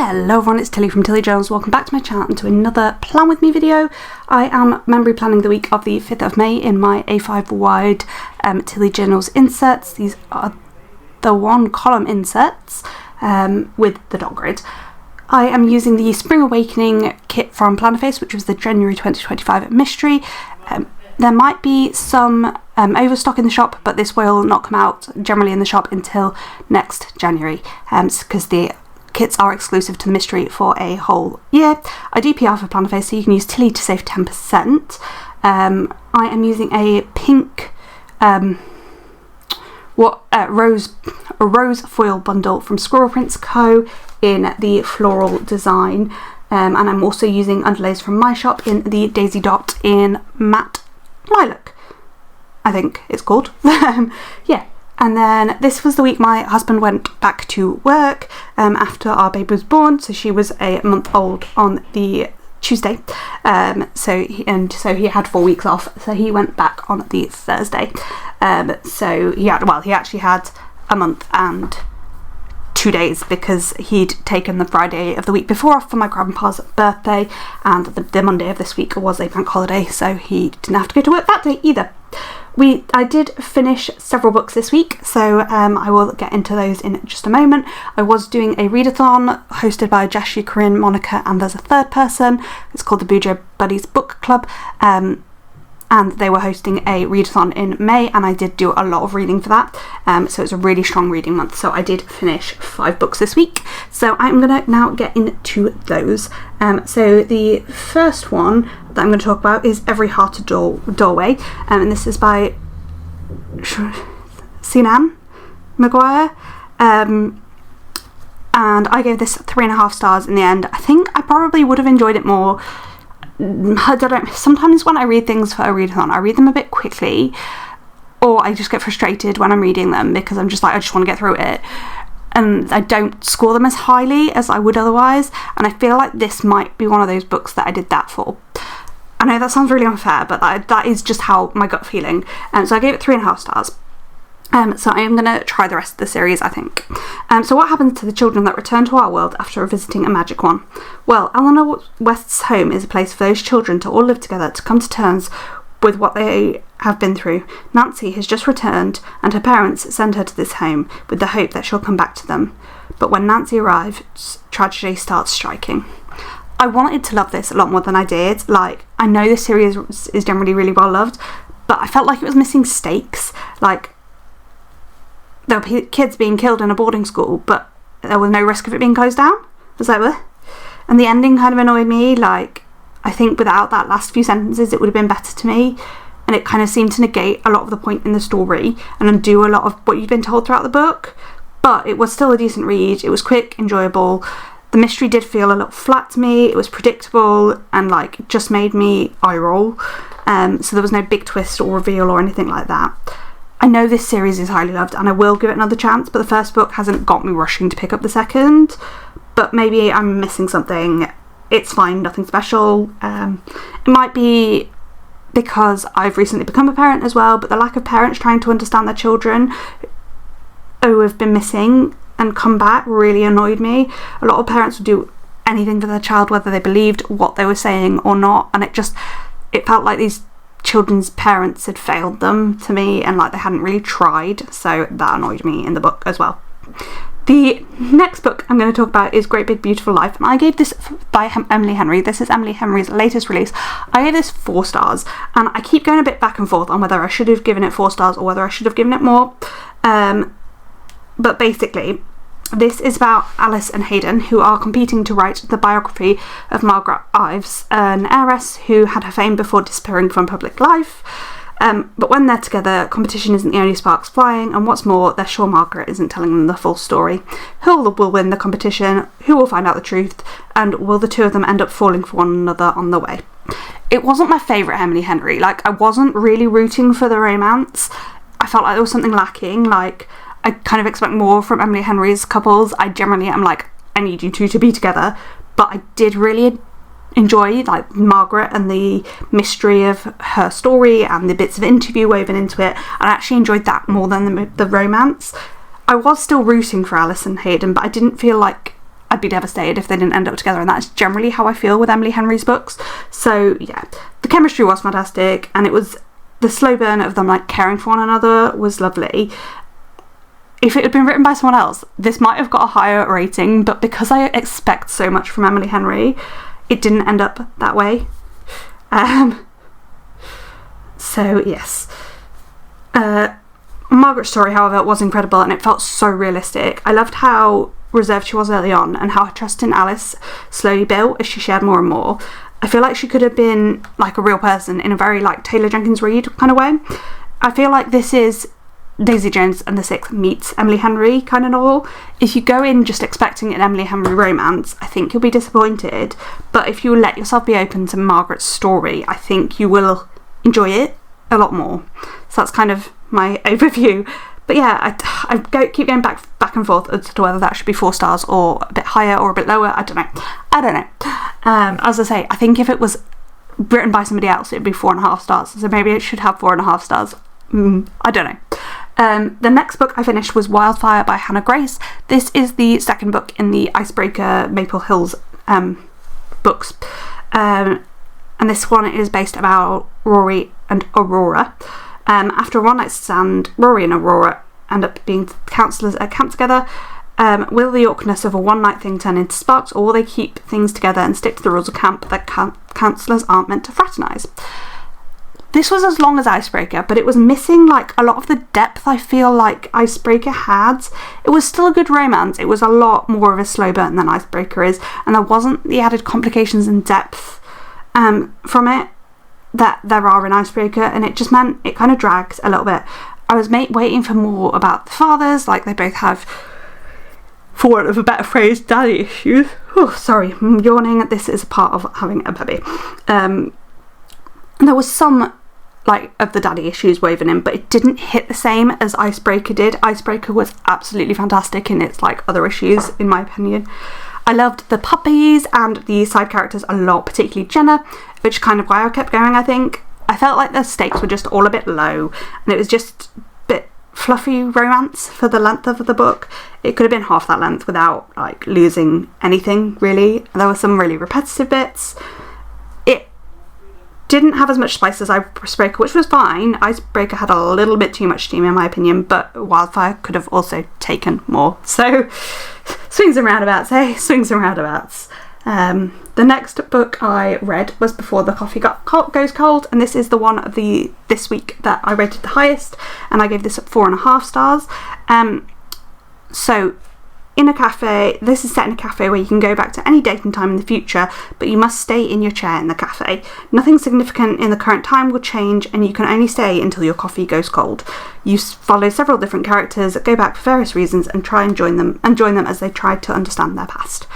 Hello everyone, it's Tilly from Tilly Jones. Welcome back to my channel and to another Plan With Me video. I am memory planning the week of the 5th of May in my A5 wide Tilly Journals inserts. These are the one column inserts with the dot grid. I am using the Spring Awakening kit from Plannerface, which was the January 2025 mystery. There might be some overstock in the shop, but this will not come out generally in the shop until next January because the kits are exclusive to the mystery for a whole year. I do PR for Plannerface, so you can use Tilly to save 10%. I am using a pink rose foil bundle from Squirrel Prints Co. in the floral design, and I'm also using underlays from my shop in the Daisy Dot in matte lilac, I think it's called. Yeah. And then this was the week my husband went back to work after our baby was born. So she was a month old on the Tuesday. So he had 4 weeks off. So he went back on the Thursday. So he actually had a month and 2 days because he'd taken the Friday of the week before off for my grandpa's birthday, and the Monday of this week was a bank holiday, so he didn't have to go to work that day either. I did finish several books this week, so I will get into those in just a moment. I was doing a readathon hosted by Jessie, Corinne, Monica, and there's a third person. It's called the Bujo Buddies Book Club, and they were hosting a readathon in May, and I did do a lot of reading for that, so it's a really strong reading month. So I did finish 5 books this week, so I'm going to now get into those. So the first one that I'm going to talk about is Every Heart a Doorway, and this is by Sinan Maguire, and I gave this 3.5 stars in the end. I think I probably would have enjoyed it more. I don't know, sometimes when I read things for a readathon, I read them a bit quickly, or I just get frustrated when I'm reading them because I'm just like, I just want to get through it, and I don't score them as highly as I would otherwise, and I feel like this might be one of those books that I did that for. I know that sounds really unfair, but that is just how my gut feeling, and so I gave it 3.5 stars. So I am going to try the rest of the series, I think. So what happens to the children that return to our world after visiting a magic one? Well, Eleanor West's home is a place for those children to all live together, to come to terms with what they have been through. Nancy has just returned, and her parents send her to this home with the hope that she'll come back to them. But when Nancy arrives, tragedy starts striking. I wanted to love this a lot more than I did. Like, I know this series is generally really well loved, but I felt like it was missing stakes. Like, there were kids being killed in a boarding school, but there was no risk of it being closed down. Was that it? And the ending kind of annoyed me. Like, I think without that last few sentences, it would have been better to me. And it kind of seemed to negate a lot of the point in the story and undo a lot of what you've been told throughout the book. But it was still a decent read. It was quick, enjoyable. The mystery did feel a little flat to me. It was predictable and like it just made me eye roll. So there was no big twist or reveal or anything like that. I know this series is highly loved and I will give it another chance, but the first book hasn't got me rushing to pick up the second. But maybe I'm missing something. It's fine, nothing special. It might be because I've recently become a parent as well, but the lack of parents trying to understand their children who have been missing and come back really annoyed me. A lot of parents would do anything for their child, whether they believed what they were saying or not, and it felt like these children's parents had failed them to me, and like they hadn't really tried, so that annoyed me in the book as well. The next book I'm going to talk about is Great Big Beautiful Life, and I gave this by Emily Henry. This is Emily Henry's latest release. I gave this 4 stars, and I keep going a bit back and forth on whether I should have given it 4 stars or whether I should have given it more. But basically, this is about Alice and Hayden, who are competing to write the biography of Margaret Ives, an heiress who had her fame before disappearing from public life. But when they're together, competition isn't the only sparks flying, and what's more, they're sure Margaret isn't telling them the full story. Who will win the competition? Who will find out the truth? And will the two of them end up falling for one another on the way? It wasn't my favourite Emily Henry. Like, I wasn't really rooting for the romance. I felt like there was something lacking. Like, I kind of expect more from Emily Henry's couples. I generally am like, I need you two to be together. But I did really enjoy like Margaret and the mystery of her story and the bits of interview woven into it. I actually enjoyed that more than the romance. I was still rooting for Alice and Hayden, but I didn't feel like I'd be devastated if they didn't end up together, and that's generally how I feel with Emily Henry's books. So yeah, the chemistry was fantastic, and it was the slow burn of them like caring for one another was lovely. If it had been written by someone else, this might have got a higher rating, but because I expect so much from Emily Henry, it didn't end up that way. So yes. Margaret's story, however, was incredible, and it felt so realistic. I loved how reserved she was early on, and how her trust in Alice slowly built as she shared more and more. I feel like she could have been like a real person in a very like Taylor Jenkins Reid kind of way. I feel like this is Daisy Jones and the Six meets Emily Henry kind of novel. If you go in just expecting an Emily Henry romance, I think you'll be disappointed, but if you let yourself be open to Margaret's story, I think you will enjoy it a lot more. So that's kind of my overview. But yeah, I keep going back and forth as to whether that should be 4 stars or a bit higher or a bit lower. I don't know. As I say, I think if it was written by somebody else, it'd be 4.5 stars. So maybe it should have 4.5 stars. I don't know. The next book I finished was Wildfire by Hannah Grace. This is the second book in the Icebreaker Maple Hills books. And this one is based about Rory and Aurora. After a one-night stand, Rory and Aurora end up being counsellors at camp together. Will the awkwardness of a one-night thing turn into sparks, or will they keep things together and stick to the rules of camp that counsellors aren't meant to fraternise? This was as long as Icebreaker, but it was missing like a lot of the depth I feel like Icebreaker had. It was still a good romance. It was a lot more of a slow burn than Icebreaker is, and there wasn't the added complications and depth from it that there are in Icebreaker, and it just meant it kind of dragged a little bit. I was waiting for more about the fathers, like they both have, for want of a better phrase, daddy issues. Oh, sorry, I'm yawning. This is a part of having a baby. And there was some like of the daddy issues woven in, but it didn't hit the same as Icebreaker did. Icebreaker was absolutely fantastic in its like other issues, in my opinion. I loved the puppies and the side characters a lot, particularly Jenna, which is kind of why I kept going, I think. I felt like the stakes were just all a bit low, and it was just a bit fluffy romance for the length of the book. It could have been half that length without like losing anything, really. There were some really repetitive bits. It didn't have as much spice as Icebreaker, which was fine. Icebreaker had a little bit too much steam in my opinion, but Wildfire could have also taken more. So swings and roundabouts, eh? Swings and roundabouts. The next book I read was Before the Coffee Goes Cold, and this is the one of this week that I rated the highest, and I gave this 4.5 stars. So in a cafe, this is set in a cafe where you can go back to any date and time in the future, but you must stay in your chair in the cafe. Nothing significant in the current time will change, and you can only stay until your coffee goes cold. You follow several different characters that go back for various reasons and try and join them as they try to understand their past.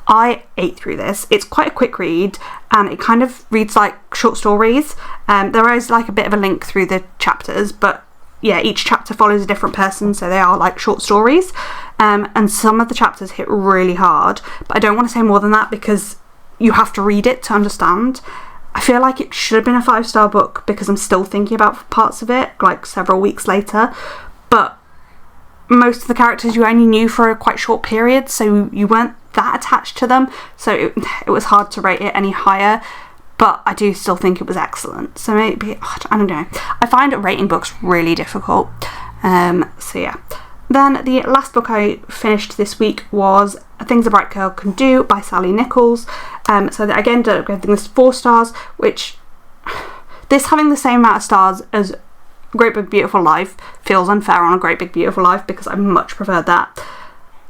I ate through this. It's quite a quick read, and it kind of reads like short stories. There is like a bit of a link through the chapters, but yeah, each chapter follows a different person, so they are like short stories. And some of the chapters hit really hard, but I don't want to say more than that because you have to read it to understand. I feel like it should have been a 5-star book because I'm still thinking about parts of it like several weeks later, but most of the characters you only knew for a quite short period, so you weren't that attached to them, so it was hard to rate it any higher, but I do still think it was excellent. So maybe, I don't know, I find rating books really difficult. So yeah. Then the last book I finished this week was Things a Bright Girl Can Do by Sally Nichols. So that again, I think this is 4 stars, which this having the same amount of stars as Great Big Beautiful Life feels unfair on A Great Big Beautiful Life because I much preferred that.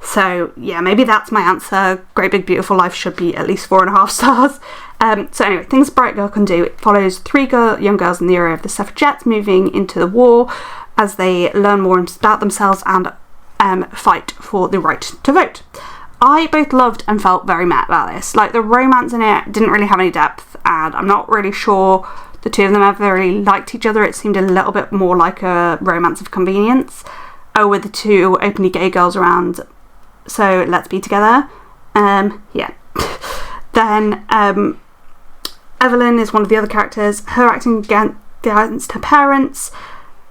So yeah, maybe that's my answer. Great Big Beautiful Life should be at least 4.5 stars. So anyway, Things a Bright Girl Can Do, it follows 3 young girls in the era of the suffragettes moving into the war as they learn more about themselves and fight for the right to vote. I both loved and felt very mad about this. Like, the romance in it didn't really have any depth, and I'm not really sure the two of them ever really liked each other. It seemed a little bit more like a romance of convenience. Oh, with the 2 openly gay girls around, so let's be together. Yeah. Then Evelyn is one of the other characters. Her acting against her parents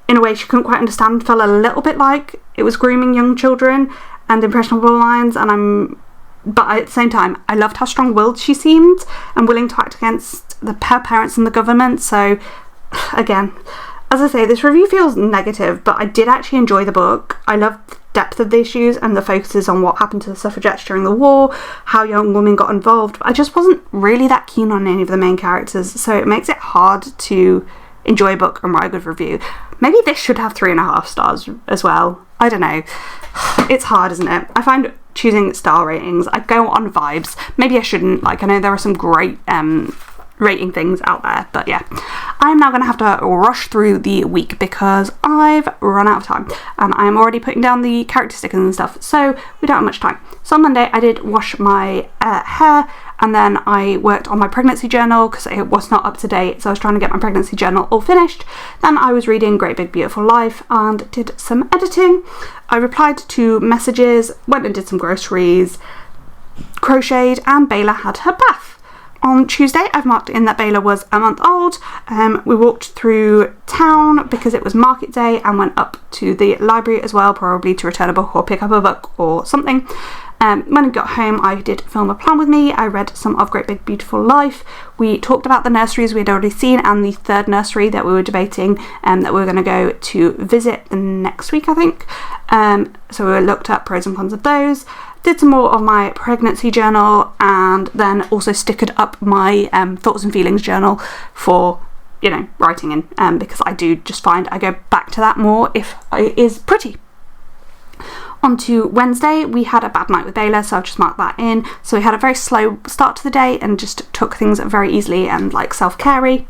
in a way she couldn't quite understand felt a little bit like it was grooming young children and impressionable lines, and I'm but at the same time, I loved how strong-willed she seemed and willing to act against her parents and the government. So, again, as I say, this review feels negative, but I did actually enjoy the book. I loved the depth of the issues and the focuses on what happened to the suffragettes during the war, how young women got involved. I just wasn't really that keen on any of the main characters, so it makes it hard to enjoy a book and write a good review. Maybe this should have 3.5 stars as well. I don't know. It's hard, isn't it? I find choosing star ratings, I go on vibes. Maybe I shouldn't. Like, I know there are some great rating things out there, but yeah, I'm now going to have to rush through the week because I've run out of time and I'm already putting down the character stickers and stuff, so we don't have much time. So on Monday I did wash my hair, and then I worked on my pregnancy journal because it was not up to date, so I was trying to get my pregnancy journal all finished. Then I was reading Great Big Beautiful Life and did some editing. I replied to messages, went and did some groceries, crocheted, and Bayla had her bath. On Tuesday, I've marked in that Bayla was a month old. We walked through town because it was market day and went up to the library as well, probably to return a book or pick up a book or something. When I got home, I did film a plan with me. I read some of Great Big Beautiful Life. We talked about the nurseries we had already seen and the third nursery that we were debating that we were going to go to visit the next week, I think. So we looked at pros and cons of those. Did some more of my pregnancy journal, and then also stickered up my thoughts and feelings journal for, you know, writing in, because I do just find I go back to that more if it is pretty. On to Wednesday, we had a bad night with Bayla, so I've just marked that in. So we had a very slow start to the day and just took things very easily and like self-carey.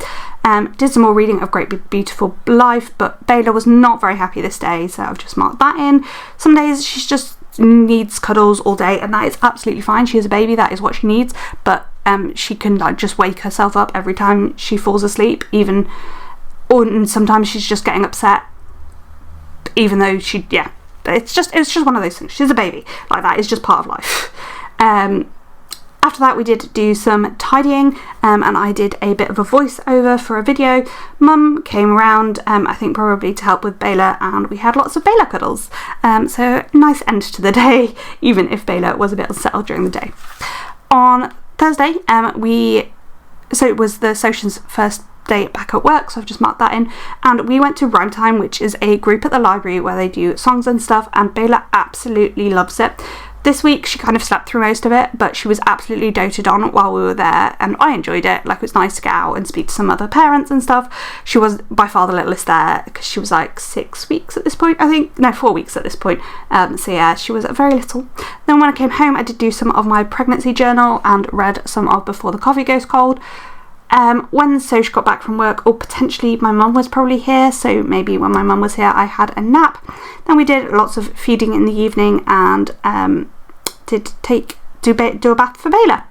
Did some more reading of Great Big Beautiful Life, but Bayla was not very happy this day, so I've just marked that in. Some days she's just needs cuddles all day, and that is absolutely fine. She is a baby, that is what she needs, but she can like just wake herself up every time she falls asleep, and sometimes she's just getting upset even though it's just one of those things. She's a baby, like that is just part of life. After that, we did do some tidying, and I did a bit of a voiceover for a video. Mum came around, I think probably to help with Bayla, and we had lots of Bayla cuddles. So nice end to the day, even if Bayla was a bit unsettled during the day. On Thursday, it was the Shochin's first day back at work, so I've just marked that in, and we went to Rhyme Time, which is a group at the library where they do songs and stuff, and Bayla absolutely loves it. This week she kind of slept through most of it, but she was absolutely doted on while we were there, and I enjoyed it. Like, it was nice to get out and speak to some other parents and stuff. She was by far the littlest there because she was like 6 weeks at this point, I think. No, 4 weeks at this point. So yeah, she was very little. Then when I came home, I did do some of my pregnancy journal and read some of Before the Coffee Goes Cold. When Soch got back from work, or potentially my mum was probably here, so maybe when my mum was here I had a nap. Then we did lots of feeding in the evening and did do a bath for Bayla.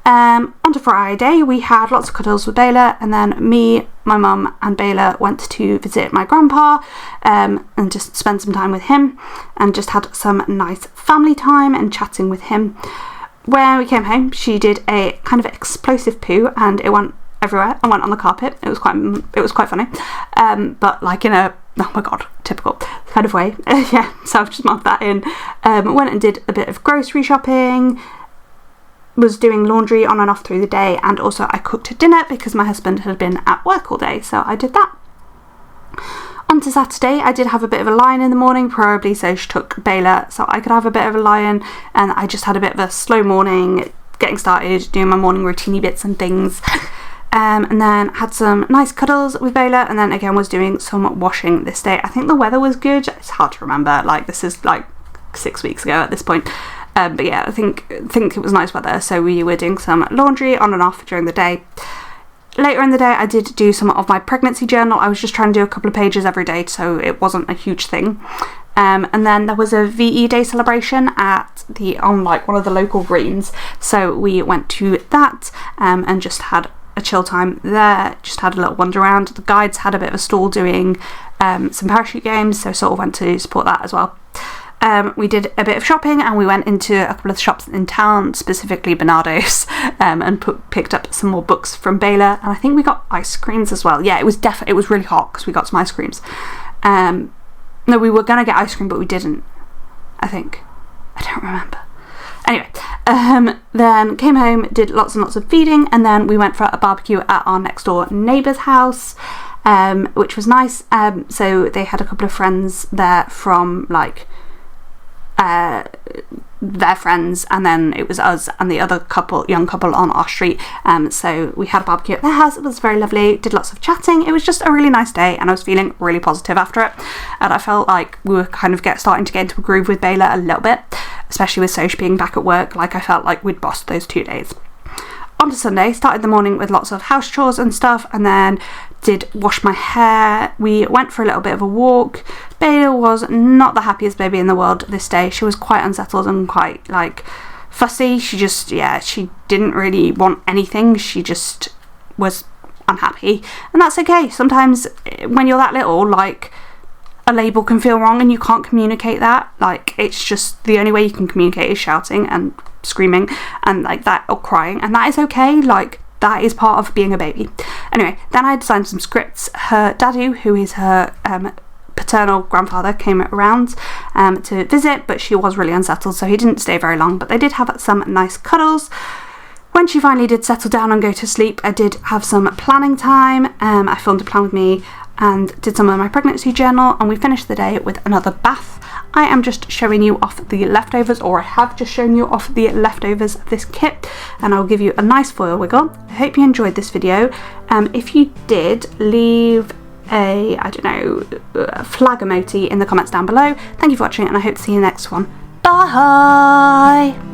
On to Friday, we had lots of cuddles with Bayla, and then me, my mum and Bayla went to visit my grandpa and just spend some time with him and just had some nice family time and chatting with him. When we came home, she did a kind of explosive poo and it went everywhere and went on the carpet. It was quite funny, but like in a, oh my god, typical kind of way. Yeah, so I've just marked that in. Went and did a bit of grocery shopping, was doing laundry on and off through the day, and also I cooked dinner because my husband had been at work all day, so I did that. On to Saturday, I did have a bit of a lie-in in the morning, probably so she took Bayla so I could have a bit of a lie-in, and I just had a bit of a slow morning, getting started, doing my morning routine bits and things, and then had some nice cuddles with Bayla, and then again was doing some washing this day. I think the weather was good, it's hard to remember, like this is like 6 weeks ago at this point, but yeah, I think it was nice weather, so we were doing some laundry on and off during the day. Later in the day, I did do some of my pregnancy journal. I was just trying to do a couple of pages every day, so it wasn't a huge thing. And then there was a VE Day celebration on like one of the local greens, so we went to that and just had a chill time there. Just had a little wander around. The guides had a bit of a stall doing some parachute games, so sort of went to support that as well. We did a bit of shopping and we went into a couple of the shops in town, specifically Bernardo's, and picked up some more books from Bayla, and I think we got ice creams as well. Yeah, it was really hot because we got some ice creams. No, we were going to get ice cream but we didn't, I think. I don't remember. Anyway, then came home, did lots and lots of feeding, and then we went for a barbecue at our next door neighbour's house, which was nice. So they had a couple of friends there from like their friends, and then it was us and the other young couple on our street. So we had a barbecue at their house. It was very lovely, did lots of chatting. It was just a really nice day, and I was feeling really positive after it, and I felt like we were kind of starting to get into a groove with Bayla a little bit, especially with Soch being back at work. Like, I felt like we'd bossed those 2 days. On to Sunday, started the morning with lots of house chores and stuff, and then did wash my hair. We went for a little bit of a walk. Bayla was not the happiest baby in the world this day. She was quite unsettled and quite like fussy. She just, she didn't really want anything. She just was unhappy, and that's okay. Sometimes when you're that little, like, a label can feel wrong and you can't communicate that. Like, it's just the only way you can communicate is shouting and screaming and like that, or crying, and that is okay. Like, that is part of being a baby. Anyway, then I designed some scripts. Her daddy, who is her paternal grandfather, came around to visit, but she was really unsettled, so he didn't stay very long, but they did have some nice cuddles. When she finally did settle down and go to sleep, I did have some planning time. I filmed a plan with me and did some of my pregnancy journal, and we finished the day with another bath. I am just showing you off the leftovers, or I have just shown you off the leftovers of this kit, and I'll give you a nice foil wiggle. I hope you enjoyed this video. If you did, leave a, flag emoji in the comments down below. Thank you for watching, and I hope to see you in the next one. Bye!